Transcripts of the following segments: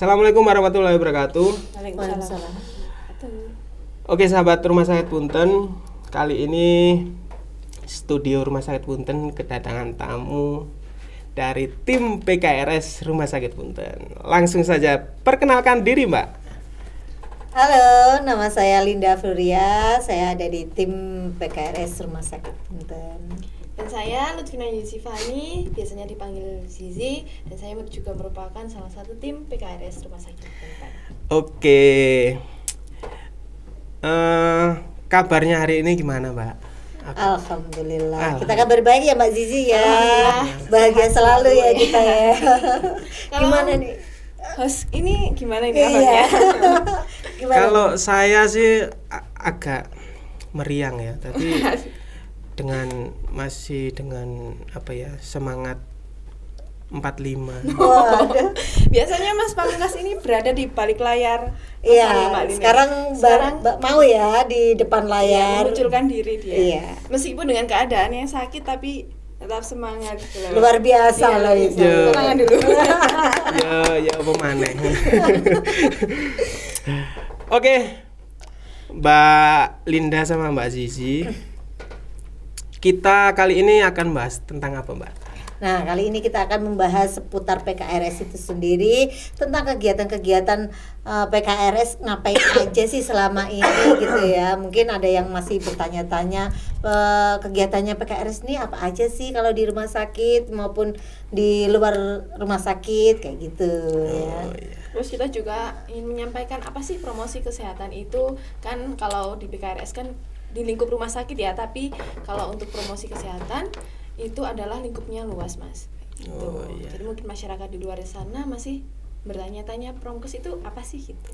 Assalamualaikum warahmatullahi wabarakatuh. Waalaikumsalam. Oke sahabat Rumah Sakit Punten, kali ini studio Rumah Sakit Punten kedatangan tamu dari tim PKRS Rumah Sakit Punten. Langsung saja perkenalkan diri Mbak. Halo, nama saya Linda Floria. Saya ada di tim PKRS Rumah Sakit Punten. Dan saya Lutfina Yusifani, biasanya dipanggil Zizi, dan saya juga merupakan salah satu tim PKRS Rumah Sakit Punten. Oke, kabarnya hari ini gimana Mbak? Alhamdulillah. Kita kabar baik ya Mbak Zizi ya. Bahagia selalu ya kita ya. Gimana nih? Host ini gimana ini Iya. kabarnya? Gimana? Kalau saya sih agak meriang ya, tapi masih dengan semangat 45. Waduh. Biasanya Mas Pamungkas ini berada di balik layar. Iya, Mbak Lina. sekarang Sekarang mau ya di depan ya, layar. memunculkan diri dia. Iya. Meskipun dengan keadaan yang sakit tapi tetap semangat gitu loh. Luar biasa Iya, loh itu. Iya. Tenangan dulu. ya apa maneh. Oke, Mbak Linda sama Mbak Zizi, kita kali ini akan bahas tentang apa Mbak? Nah, kali ini kita akan membahas seputar PKRS itu sendiri, tentang kegiatan-kegiatan PKRS ngapain aja sih selama ini gitu ya. Mungkin ada yang masih bertanya-tanya kegiatannya PKRS ini apa aja sih kalau di rumah sakit maupun di luar rumah sakit kayak gitu ya. Iya. Terus kita juga ingin menyampaikan apa sih promosi kesehatan itu, kan kalau di PKRS kan di lingkup rumah sakit ya, tapi kalau untuk promosi kesehatan itu adalah lingkupnya luas Mas. Gitu. Oh, iya. Jadi mungkin masyarakat di luar sana masih bertanya-tanya promkes itu apa sih gitu.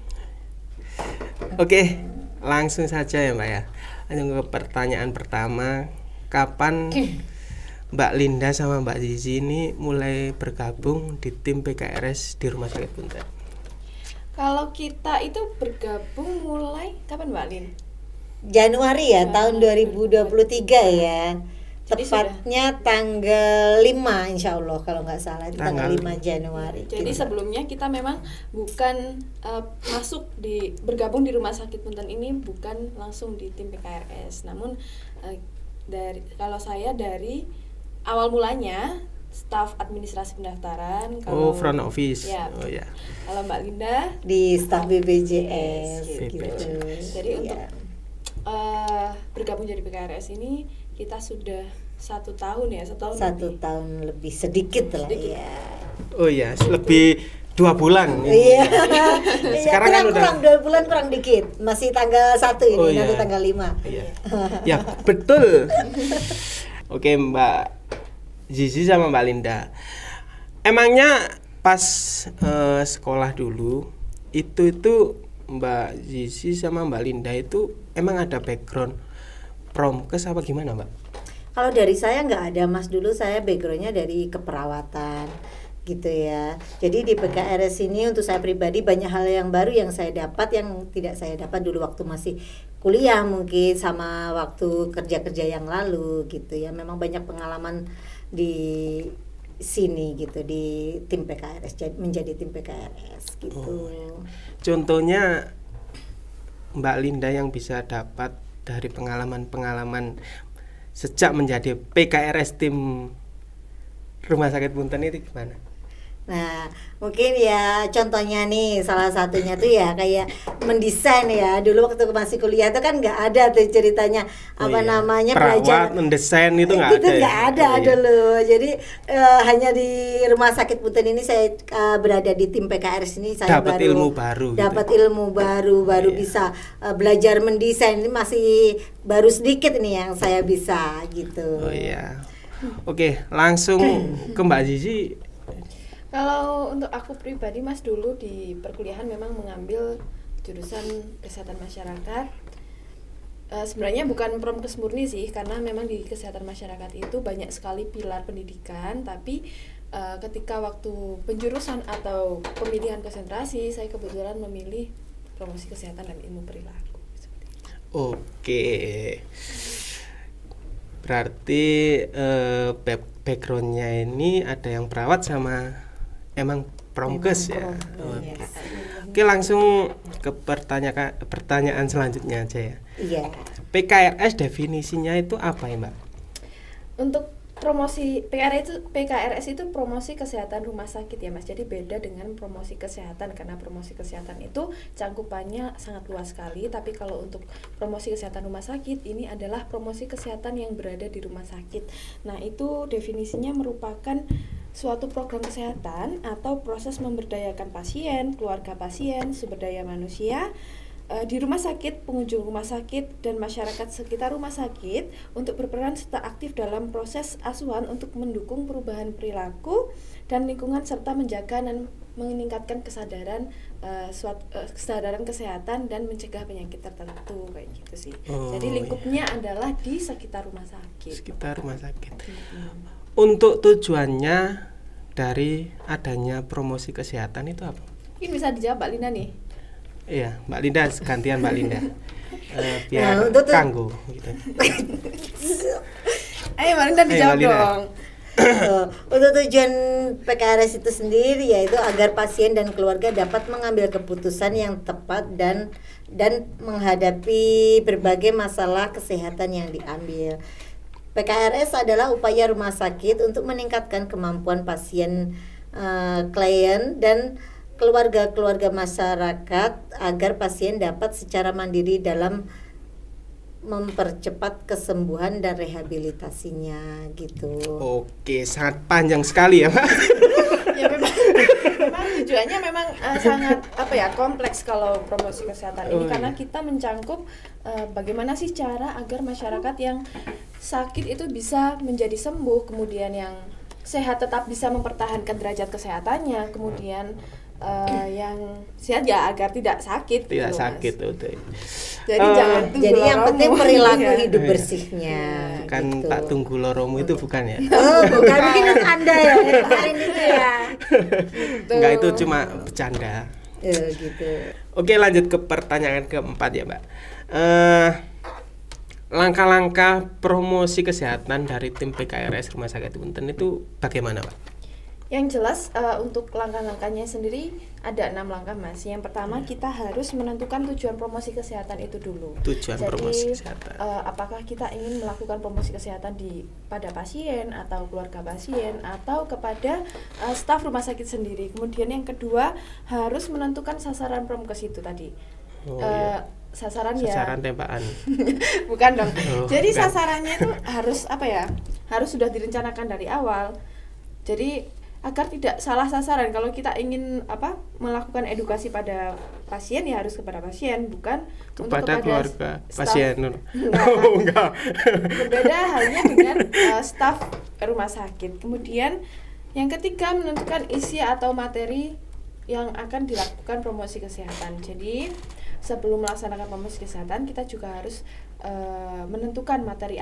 Oke, langsung saja ya Mbak ya. Lanjut ke pertanyaan pertama, kapan Mbak Linda sama Mbak Zizi ini mulai bergabung di tim PKRS di Rumah Sakit Punten? Kalau kita itu bergabung mulai kapan Mbak Lin? Januari ya, tahun 2023 ya. Jadi Tepatnya tanggal 5 insya Allah kalau nggak salah, itu tanggal 5 Januari. Jadi gitu. sebelumnya kita memang bukan bergabung di Rumah Sakit Punten ini bukan langsung di tim PKRS, namun kalau saya dari awal mulanya staf administrasi pendaftaran. Front office. Ya, Oh ya. kalau Mbak Linda Di staf BPJS Yes, gitu. Jadi Iya. untuk bergabung jadi PKRS ini kita sudah 1 tahun ya, 1 tahun Satu lebih. tahun lebih sedikit lah Sedikit. ya. Oh ya, lebih 2 bulan. Iya. Sekarang kan kurang 2 bulan kurang dikit. Masih tanggal 1 ini, Oh, nanti iya. tanggal 5. Iya. Ya, betul. Oke, Mbak Zizi sama Mbak Linda. Emangnya pas sekolah dulu itu Mbak Zizi sama Mbak Linda itu emang ada background promkes apa gimana, Mbak? Kalau dari saya nggak ada Mas, dulu saya backgroundnya dari keperawatan gitu ya. Jadi di PKRS ini untuk saya pribadi banyak hal yang baru yang saya dapat yang tidak saya dapat dulu waktu masih kuliah mungkin sama waktu kerja-kerja yang lalu gitu ya. Memang banyak pengalaman di sini gitu di tim PKRS, menjadi tim PKRS gitu. Contohnya Mbak Linda yang bisa dapat dari pengalaman-pengalaman sejak menjadi PKRS tim Rumah Sakit Punten itu gimana? Nah, mungkin ya contohnya nih salah satunya tuh ya kayak mendesain ya. Dulu waktu masih kuliah tuh kan nggak ada tuh ceritanya namanya belajar perawat, mendesain itu nggak ada. itu nggak ada Oh, iya. dulu. Jadi hanya di Rumah Sakit Punten ini saya berada di tim PKRS ini saya Dapat baru ilmu baru gitu. dapat ilmu baru Iya. bisa belajar mendesain. Ini masih baru sedikit nih yang saya bisa gitu. Oh iya. Oke, langsung ke Mbak Zizi. Kalau untuk aku pribadi Mas, dulu di perkuliahan memang mengambil jurusan kesehatan masyarakat. Sebenarnya bukan promkes murni sih, karena memang di kesehatan masyarakat itu banyak sekali pilar pendidikan, tapi ketika waktu penjurusan atau pemilihan konsentrasi saya kebetulan memilih promosi kesehatan dan ilmu perilaku. Oke. Berarti backgroundnya ini ada yang perawat sama emang Promkes ya. Promkes. Oke, langsung ke pertanyaan selanjutnya aja ya. Iya. PKRS definisinya itu apa ya, Mbak? Untuk promosi PKRS itu promosi kesehatan rumah sakit ya Mas. Jadi beda dengan promosi kesehatan, karena promosi kesehatan itu cangkupannya sangat luas sekali. Tapi kalau untuk promosi kesehatan rumah sakit, ini adalah promosi kesehatan yang berada di rumah sakit. Nah, itu definisinya merupakan suatu program kesehatan atau proses memberdayakan pasien, keluarga pasien, sumber daya manusia di rumah sakit, pengunjung rumah sakit, dan masyarakat sekitar rumah sakit untuk berperan serta aktif dalam proses asuhan untuk mendukung perubahan perilaku dan lingkungan serta menjaga dan meningkatkan kesadaran kesadaran kesehatan dan mencegah penyakit tertentu kayak gitu sih. Jadi lingkupnya adalah di sekitar rumah sakit. Sekitar rumah sakit. Untuk tujuannya dari adanya promosi kesehatan itu apa? Ini bisa dijawab Mbak Linda nih. Iya, Mbak Linda, gantian Mbak Linda. Biar kanggo gitu. Ayo Mbak Linda dijawab dong. Untuk tujuan PKRS itu sendiri yaitu agar pasien dan keluarga dapat mengambil keputusan yang tepat dan menghadapi berbagai masalah kesehatan yang diambil. PKRS adalah upaya rumah sakit untuk meningkatkan kemampuan pasien, klien dan keluarga-keluarga masyarakat agar pasien dapat secara mandiri dalam mempercepat kesembuhan dan rehabilitasinya gitu. Oke, sangat panjang sekali ya, Pak. Ya memang tujuannya memang sangat kompleks kalau promosi kesehatan ini karena kita mencangkup bagaimana sih cara agar masyarakat yang sakit itu bisa menjadi sembuh, kemudian yang sehat tetap bisa mempertahankan derajat kesehatannya, kemudian yang sehat ya agar tidak sakit. Tidak gitu, sakit, Mas. Jadi jangan tunggu jadi yang penting perilaku ya. hidup bersihnya. Kan gitu. tak tunggu loromu itu bukan ya? Oh, bukan mungkin Anda ya kemarin itu ya. Enggak, itu cuma bercanda. Gitu. Oke, lanjut ke pertanyaan keempat ya, Mbak. Langkah-langkah promosi kesehatan dari tim PKRS Rumah Sakit Punten itu bagaimana, Pak? Yang jelas untuk langkah-langkahnya sendiri ada 6 langkah Mas. Yang pertama kita harus menentukan tujuan promosi kesehatan itu dulu. Tujuan promosi kesehatan. Apakah kita ingin melakukan promosi kesehatan pada pasien atau keluarga pasien atau kepada staf rumah sakit sendiri. Kemudian yang kedua harus menentukan sasaran promkes itu tadi. Sasaran tembakan. Bukan dong. Jadi bukan. sasarannya itu harus harus sudah direncanakan dari awal. Jadi agar tidak salah sasaran. Kalau kita ingin melakukan edukasi pada pasien ya harus kepada pasien, bukan kepada keluarga staff. pasien. Enggak. Berbeda halnya dengan staf rumah sakit. Kemudian yang ketiga menentukan isi atau materi yang akan dilakukan promosi kesehatan. Jadi sebelum melaksanakan promosi kesehatan kita juga harus menentukan materi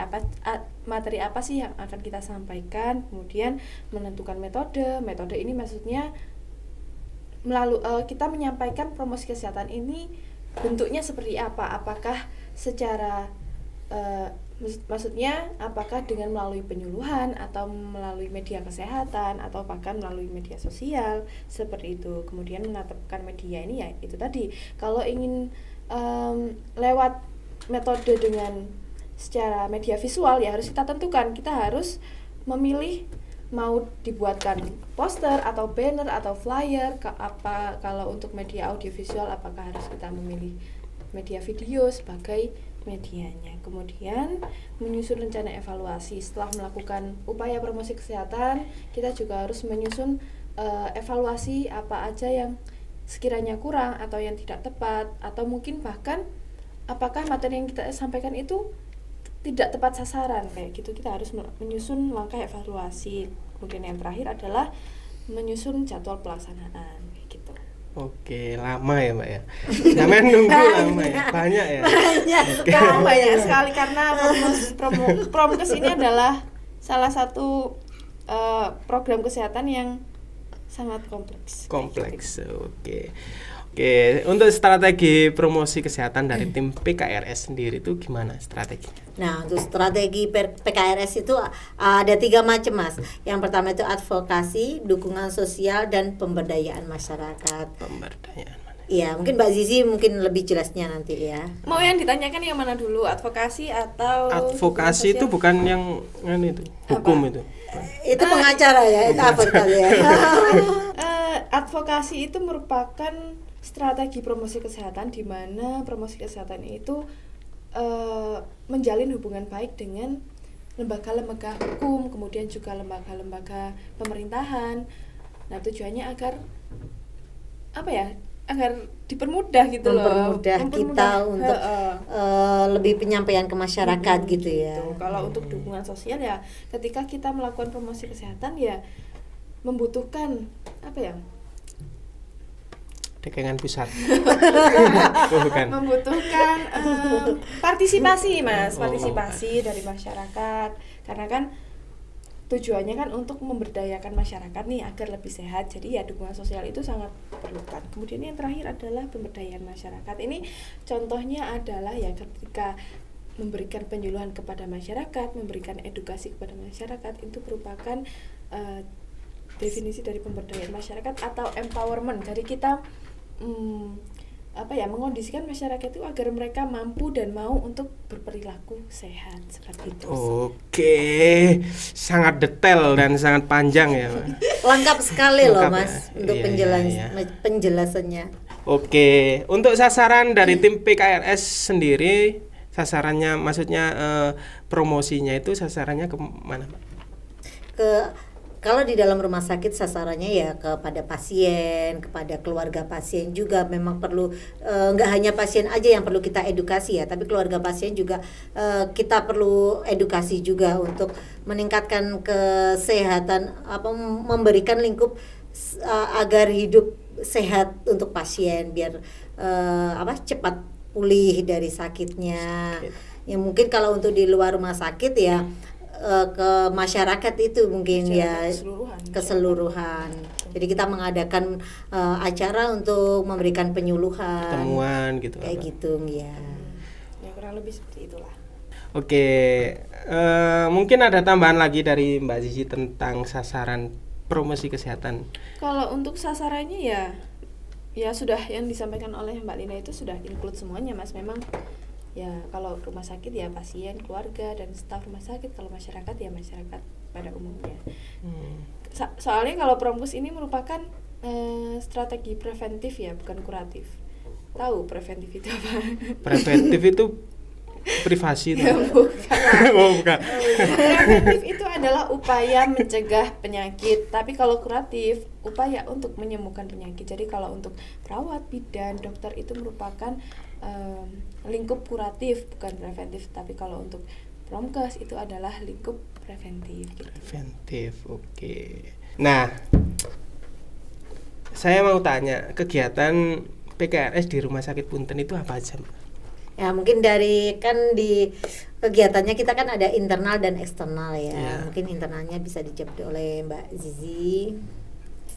apa sih yang akan kita sampaikan, kemudian menentukan metode ini maksudnya melalui kita menyampaikan promosi kesehatan ini bentuknya seperti apakah secara maksudnya apakah dengan melalui penyuluhan atau melalui media kesehatan atau bahkan melalui media sosial seperti itu. Kemudian menetapkan media ini ya itu tadi, kalau ingin lewat metode dengan secara media visual ya harus kita tentukan, kita harus memilih mau dibuatkan poster atau banner atau flyer kalau untuk media audiovisual apakah harus kita memilih media video sebagai medianya. Kemudian menyusun rencana evaluasi. Setelah melakukan upaya promosi kesehatan, kita juga harus menyusun evaluasi apa aja yang sekiranya kurang atau yang tidak tepat, atau mungkin bahkan apakah materi yang kita sampaikan itu tidak tepat sasaran kayak gitu. Kita harus menyusun langkah evaluasi. Kemudian yang terakhir adalah menyusun jadwal pelaksanaan kayak gitu. Oke, lama ya Mbak ya. Jangan nunggu lama ya. Banyak ya. Banyak sekali karena Promkes ini adalah salah satu program kesehatan yang sangat kompleks. Kompleks. Oke. Oke, untuk strategi promosi kesehatan dari tim PKRS sendiri itu gimana strateginya? Nah, untuk strategi PKRS itu ada 3 macam, Mas. Yang pertama itu advokasi, dukungan sosial, dan pemberdayaan masyarakat. Pemberdayaan mana? Iya, mungkin Mbak Zizi mungkin lebih jelasnya nanti ya. Mau yang ditanyakan yang mana dulu, advokasi atau Advokasi itu bukan yang itu, hukum itu. Itu pengacara ya, itu apa ya? Advokasi itu merupakan strategi promosi kesehatan di mana promosi kesehatan itu menjalin hubungan baik dengan lembaga-lembaga hukum, kemudian juga lembaga-lembaga pemerintahan. Nah, tujuannya agar agar dipermudah gitu mempermudah kita untuk lebih penyampaian ke masyarakat gitu ya. Kalau untuk dukungan sosial ya, ketika kita melakukan promosi kesehatan ya membutuhkan Dekengan pusat. Bukan. Membutuhkan partisipasi, Mas, partisipasi dari masyarakat. Karena kan tujuannya kan untuk memberdayakan masyarakat nih agar lebih sehat. Jadi ya dukungan sosial itu sangat diperlukan. Kemudian yang terakhir adalah pemberdayaan masyarakat. Ini contohnya adalah ya ketika memberikan penyuluhan kepada masyarakat, memberikan edukasi kepada masyarakat, itu merupakan definisi dari pemberdayaan masyarakat atau empowerment. Jadi kita mengondisikan masyarakat itu agar mereka mampu dan mau untuk berperilaku sehat seperti itu. Oke, sangat detail dan sangat panjang ya, Pak. Lengkap sekali loh, Lengkap Mas, ya? untuk Iya. penjelasannya. Oke, untuk sasaran dari tim PKRS sendiri, sasarannya maksudnya promosinya itu sasarannya ke mana, Pak? Kalau di dalam rumah sakit sasarannya ya kepada pasien, kepada keluarga pasien juga memang perlu, nggak hanya pasien aja yang perlu kita edukasi ya, tapi keluarga pasien juga kita perlu edukasi juga untuk meningkatkan kesehatan, memberikan lingkup agar hidup sehat untuk pasien biar cepat pulih dari sakitnya. Ya mungkin kalau untuk di luar rumah sakit ya ke masyarakat itu mungkin keseluruhan. Jadi kita mengadakan acara untuk memberikan penyuluhan, Pertemuan gitu. kayak gitu ya. Ya kurang lebih seperti itulah. Oke, mungkin ada tambahan lagi dari Mbak Zizi tentang sasaran promosi kesehatan. Kalau untuk sasarannya ya sudah yang disampaikan oleh Mbak Lina itu sudah include semuanya, Mas. Memang ya kalau rumah sakit ya pasien, keluarga dan staf rumah sakit, kalau masyarakat ya masyarakat pada umumnya. Soalnya kalau Promus ini merupakan strategi preventif ya, bukan kuratif. Tahu preventif itu apa? Preventif itu privasi Ya, bukan. Oh, bukan. Preventif itu adalah upaya mencegah penyakit, tapi kalau kuratif upaya untuk menyembuhkan penyakit. Jadi kalau untuk perawat, bidan, dokter itu merupakan lingkup kuratif, bukan preventif. Tapi kalau untuk promkes itu adalah lingkup preventif gitu. Preventif, oke. Nah, saya mau tanya, kegiatan PKRS di Rumah Sakit Punten itu apa aja, Mbak? Ya mungkin dari kan di kegiatannya kita kan ada internal dan eksternal ya. Ya. Mungkin internalnya bisa dijawab oleh Mbak Zizi.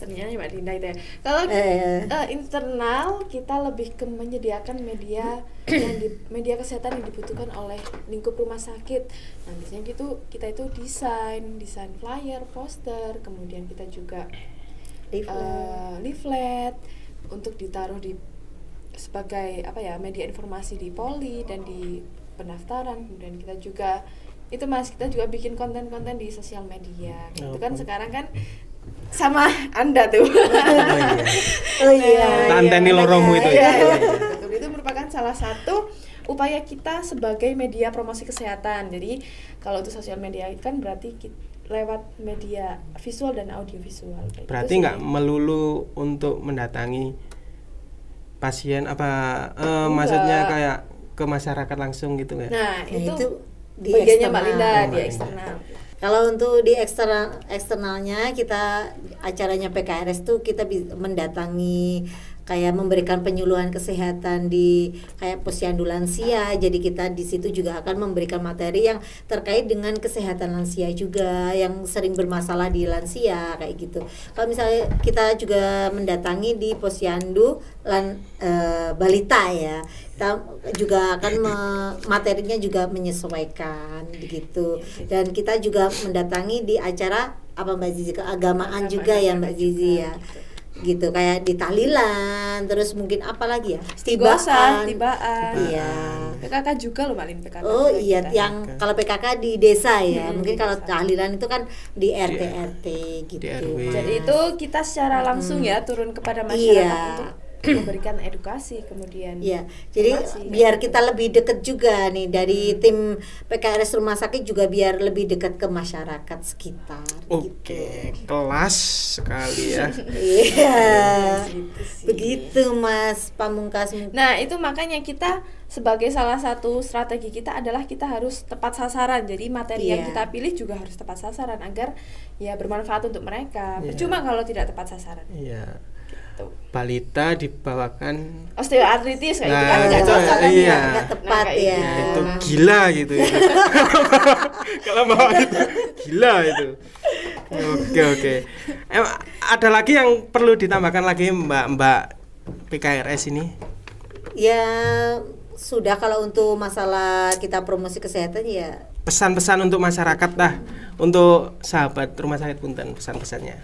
Ternyata Mbak Dinda itu ya. Kalau internal kita lebih ke menyediakan media media kesehatan yang dibutuhkan oleh lingkup rumah sakit. Nantinya gitu kita itu desain flyer, poster, kemudian kita juga leaflet untuk ditaruh di sebagai media informasi di poli dan di pendaftaran. Kemudian kita juga kita juga bikin konten-konten di sosial media. Itu kan sekarang kan sama Anda tuh. Oh iya. Tanteni loromu itu ya. Betul, itu merupakan salah satu upaya kita sebagai media promosi kesehatan. Jadi kalau itu sosial media kan berarti lewat media visual dan audiovisual. Berarti nggak melulu untuk mendatangi pasien maksudnya kayak ke masyarakat langsung gitu ya. Nah, itu di bagiannya Mbak Linda Oh, di Mbak eksternal. Kalau untuk di eksternalnya kita acaranya PKRS tuh kita mendatangi kayak memberikan penyuluhan kesehatan di kayak posyandu lansia. Jadi kita di situ juga akan memberikan materi yang terkait dengan kesehatan lansia juga yang sering bermasalah di lansia kayak gitu. Kalau misalnya kita juga mendatangi di posyandu balita ya, kita juga akan materinya juga menyesuaikan begitu. Dan kita juga mendatangi di acara apa Mbak Zizi, keagamaan juga ya Mbak Zizi ya. Gitu kayak di tahlilan, terus mungkin apa lagi ya, tibaan. Iya, PKK juga loh Malin, PKK oh juga iya kita. yang kalau PKK di desa ya, mungkin kalau tahlilan itu kan di RT gitu. Di RW. Jadi itu kita secara langsung ya turun kepada masyarakat Iya. untuk memberikan edukasi, kemudian Iya, jadi informasi. biar kita lebih dekat juga nih dari tim PKRS rumah sakit juga biar lebih dekat ke masyarakat sekitar. Oke, kelas sekali ya. Iya, Gitu sih. begitu Mas Pamungkas. Nah itu makanya kita sebagai salah satu strategi kita adalah kita harus tepat sasaran. Jadi materi yang Iya. kita pilih juga harus tepat sasaran agar ya bermanfaat untuk mereka. Iya. Percuma kalau tidak tepat sasaran. Iya. Gitu. Balita dibawakan Osteoartritis kayak Nah, gitu kan nggak itu, cocok kan iya. ya. Nggak tepat kayak ya. gitu. itu gila gitu ya. Kalau bawa itu gila itu. Oke. Ada lagi yang perlu ditambahkan lagi Mbak PKRS ini? Ya sudah, kalau untuk masalah kita promosi kesehatan ya Pesan-pesan untuk masyarakat lah, untuk sahabat Rumah Sakit Punten, pesan-pesannya.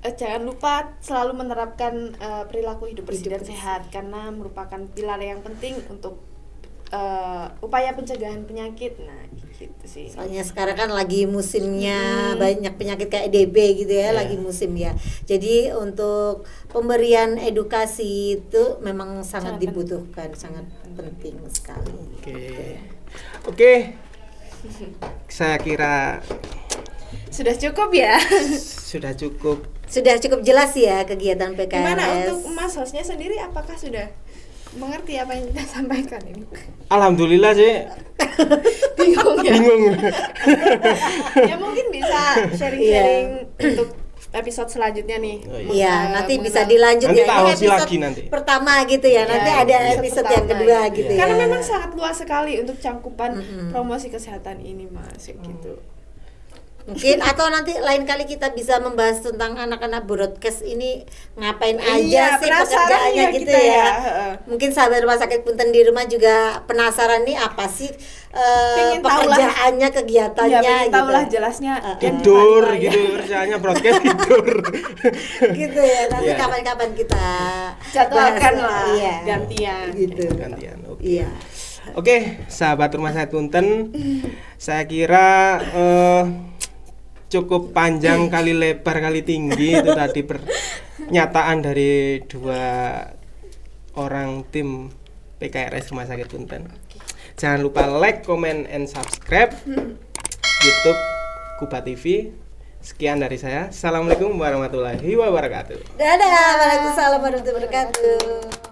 Jangan lupa selalu menerapkan perilaku hidup bersih dan sehat karena merupakan pilar yang penting untuk upaya pencegahan penyakit. Nah, gitu sih. soalnya sekarang kan lagi musimnya banyak penyakit kayak DB gitu ya, lagi musim ya. Jadi untuk pemberian edukasi itu memang sangat Sangat dibutuhkan, sangat penting sekali. Oke. Saya kira Sudah cukup ya. sudah cukup. Sudah cukup jelas ya kegiatan PKRS. Gimana untuk Mas hostnya sendiri, apakah sudah mengerti apa yang kita sampaikan ini? Alhamdulillah sih. Bingung ya? Bingung. Ya mungkin bisa sharing-sharing untuk episode selanjutnya nih. Oh, Iya, nanti bisa dilanjut Nanti ya. tak Ini hosti lagi nanti. pertama gitu ya. Nanti Ya, ada episode yang pertama kedua ya. gitu Karena ya. memang sangat luas sekali untuk cangkupan promosi kesehatan ini, Mas, gitu. Mungkin atau nanti lain kali kita bisa membahas tentang anak-anak broadcast ini ngapain aja Iya, sih penasaran pekerjaannya ya gitu kita ya. ya. Mungkin sahabat Rumah Sakit Punten di rumah juga penasaran nih apa sih Pengen tahu lah. pekerjaannya, kegiatannya Ya, pengen tahu gitu. lah jelasnya. yang Tidur tadi lah ya. gitu kerjanya broadcast tidur. Gitu ya. Nanti Iya. kapan-kapan kita Jadwalkan bahas. lah, Iya. gantian. Gitu. Gantian. Oke. Iya. Oke, sahabat Rumah Sakit Punten, saya kira cukup panjang kali lebar kali tinggi itu tadi pernyataan dari dua orang tim PKRS Rumah Sakit Punten. Jangan lupa like, comment, and subscribe YouTube Kuba TV. Sekian dari saya. Assalamualaikum warahmatullahi wabarakatuh. Dadah. Waalaikumsalam warahmatullahi wabarakatuh.